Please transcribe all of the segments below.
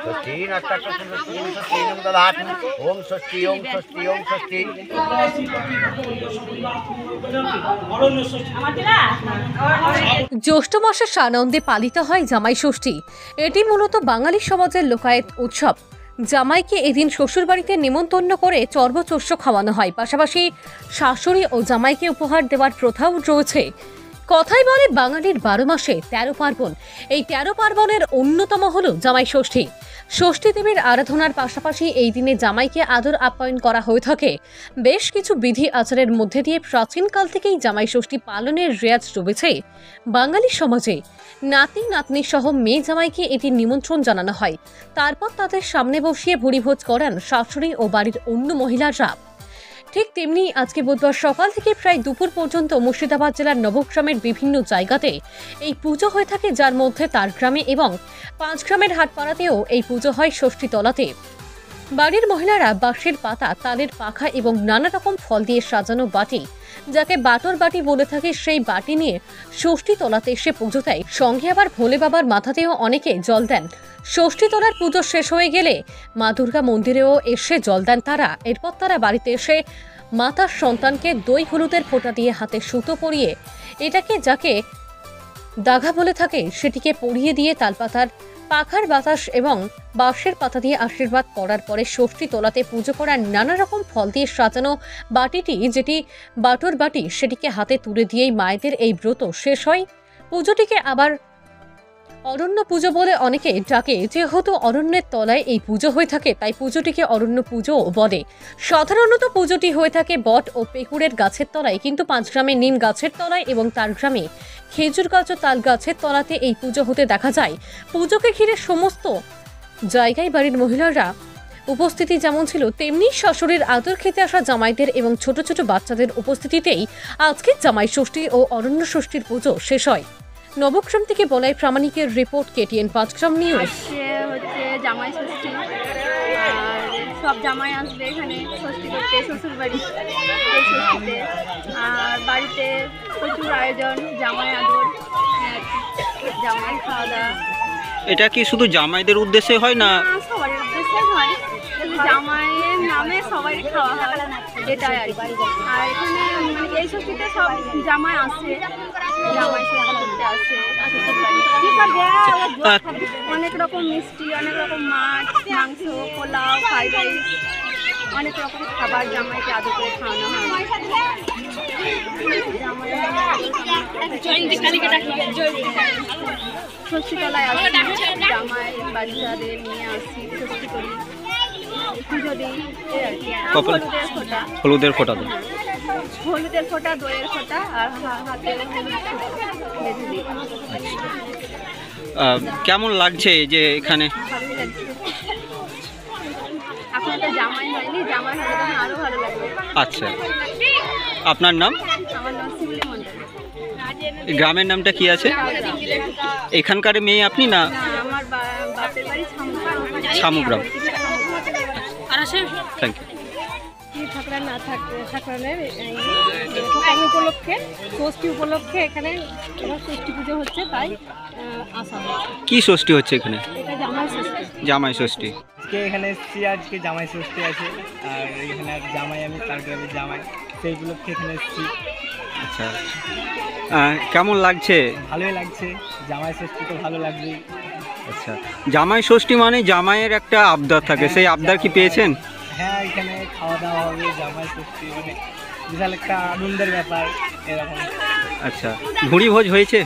ষষ্ঠী নষ্টা ষষ্ঠী দদাতু ওম ষষ্ঠী ওম ষষ্ঠী ওম ষষ্ঠী। জ্যৈষ্ঠ মাসের সানন্দে পালিত হয় জামাই ষষ্ঠী। এটি মূলত বাঙালি সমাজের লোকায়ত উৎসব। জামাইকে এদিন শ্বশুরবাড়িতে নেমন্তন্ন করে চর্বচস্য খাওয়ানো হয়, পাশাপাশি শাশুড়ি ও জামাইকে উপহার দেওয়ার প্রথাও রয়েছে। কথাই বলে বাঙালির 12 মাসে 13 পার্বণ। এই 13 পার্বণের অন্যতম হল জামাই ষষ্ঠী। ষষ্ঠী দেবীর আরাধনার পাশাপাশি এই দিনে জামাইকে আদর আপ্যায়ন করা হয়ে থাকে। বেশ কিছু বিধি আচারের মধ্যে দিয়ে প্রাচীনকাল থেকেই জামাই ষষ্ঠী পালনের রেয়াজ রয়েছে বাঙালি সমাজে। নাতি নাতনি সহ মেয়ে জামাইকে এটি নিমন্ত্রণ জানানো হয়। তারপর তাদের সামনে বসিয়ে ভুরিভোজ করান শাশুড়ি ও বাড়ির অন্য মহিলারা। ঠিক তেমনি আজকে বুধবার সকাল থেকে প্রায় দুপুর পর্যন্ত মুর্শিদাবাদ জেলার নবগ্রামের বিভিন্ন জায়গাতে এই পুজো হয়ে থাকে, যার মধ্যে তারগ্রামে এবং 5 গ্রামের হাটপাড়াতেও এই পুজো হয় ষষ্ঠীতলাতে। বাড়ির মহিলারা বাঁশের পাতা, তালের পাখা এবং নানা রকম ফল দিয়ে সাজানো বাটি, যাকে বাটর বাটি বলে থাকে, সেই বাটি নিয়ে ষষ্ঠীতলাতে এসে পুজো দেয়। সঙ্গে আবার ভোলে বাবার মাথাতেও অনেকে জল দেন। ষষ্ঠীতলার পুজো শেষ হয়ে গেলে মা দুর্গা মন্দিরেও এসে জল দেন তারা। এরপর তারা বাড়িতে এসে মাতার সন্তানকে দই হলুদের ফোঁটা দিয়ে হাতে সুতো পরিয়ে, এটাকে যাকে দাঘা বলে থাকে, সেটিকে পরিয়ে দিয়ে তালপাতার পাখার বাতাস এবং বাঁশের পাতা দিয়ে আশীর্বাদ করার পরে ষষ্ঠী তোলাতে পুজো করার নানা রকম ফল দিয়ে সাজানো বাটিটি, যেটি বাটর বাটি, সেটিকে হাতে তুলে দিয়েই মায়েদের এই ব্রত শেষ হয়। পুজোটিকে আবার অরণ্য পুজো বলে অনেকে ডাকে। যেহেতু অরণ্যের তলায় এই পুজো হয়ে থাকে, তাই পুজোটিকে অরণ্য পুজো বলে। সাধারণত পুজোটি হয়ে থাকে বট ও পেকুড়ের গাছের তলায়, কিন্তু 5 গ্রামে নিম গাছের তলায় এবং তার গ্রামে খেজুর গাছ ও তাল গাছের তলাতে এই পুজো হতে দেখা যায়। পুজোকে ঘিরে সমস্ত জায়গায় বাড়ির মহিলারা উপস্থিতি যেমন ছিল, তেমনি শাশুড়ির আদর খেতে আসা জামাইদের এবং ছোট ছোট বাচ্চাদের উপস্থিতিতেই আজকে জামাই ষষ্ঠী ও অরণ্য ষষ্ঠীর পুজো শেষ হয়। নবগ্রাম থেকে বলাই প্রামাণিকের রিপোর্ট, KTN 5 গ্রাম নিউজ। হচ্ছে জামাই ষষ্ঠী, আর সব জামাই আসবে এখানে ষষ্ঠী করতে শ্বশুর বাড়ি ষষ্ঠীতে। আর বাড়িতে প্রচুর আয়োজন, জামাই আদর, জামাই খাওয়া দাওয়া। এটা কি শুধু জামাইদের উদ্দেশ্যে হয় না? সবার উদ্দেশ্যে হয়, জামাইয়ের নামে সবাই খাওয়া হয়, এটাই আর কি। আর এখানে এই ষষ্ঠীতে সব জামাই আসে, জামাই ষষ্ঠী করতে আসে শ্বশুর বাড়ি। অনেক রকম মিষ্টি, অনেক রকম মাছ, মাংস, পোলাও, ফ্রাইড রাইস, অনেক রকম খাবার জামাইকে আদর করে খাওয়ানো হয়। ষষ্ঠীতলায় আসি, জামাই বাচ্চাদের নিয়ে আসি, ষষ্ঠী করি, পুজো দিই, হলুদের ফোঁটা দেয়, হলুদের ফোঁটা, দইয়ের ফোঁটা, আর হাতে বেঁধে দিই। কেমন লাগছে যে এখানে? ভালোই লাগছে। এখন তো জামাই হয়নি, জামাই হলে তখন আরো ভালো লাগবে। আচ্ছা, আপনার নাম? আমার নাম শিবলি মন্ডল। গ্রামের নামটা কি আছে? এখানকার মেয়ে আপনি না? আমার বাপের বাড়ি শামুগ্রাম। Thank you. ঠাকুরার না ঠাকুরানের উপলক্ষে, ষষ্ঠী উপলক্ষে এখানে ষষ্ঠী পুজো হচ্ছে, তাই আসা হচ্ছে। কি ষষ্ঠী হচ্ছে এখানে? এটা জামাই ষষ্ঠী। জামাই ষষ্ঠী। আজকে এখানে এসেছি, আজকে জামাই ষষ্ঠী আছে, আর এখানে জামাই, আমি তার গ্রামের জামাই, সেই উপলক্ষে এখানে এসেছি। আচ্ছা, কেমন লাগছে? ভালোই লাগছে, জামাই ষষ্ঠী তো ভালো লাগবেই। আচ্ছা, জামাই ষষ্ঠী মানে জামাইয়ের একটা আবদার থাকে, সেই আবদার কি পেয়েছেন? হ্যাঁ, এখানে খাওয়া দাওয়া হবে, জামাই ষষ্ঠী মানে বিশাল একটা আনন্দের ব্যাপার এরকম। আচ্ছা, ভুঁড়ি ভোজ হয়েছে?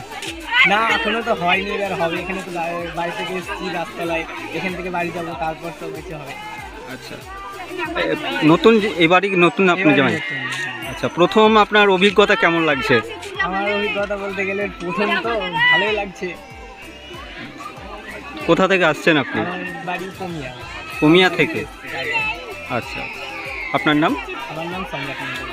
না, এখনো তো হয়নি, এবার হবে। এখানে তো বাড়ি থেকে এসেছি গাছতলায়, এখান থেকে বাড়ি যাবো, তারপর তো বেঁচে হবে। আচ্ছা, নতুন এবারই নতুন আপনি জামাই? আচ্ছা, প্রথম আপনার অভিজ্ঞতা কেমন লাগছে? আমার অভিজ্ঞতা বলতে গেলে প্রথম তো ভালোই লাগছে। কোথা থেকে আসছেন আপনি? আমার বাড়ি কমিয়া। কমিয়া থেকে? আচ্ছা, আপনার নাম? আমার নাম সম্রাট মন্ডল।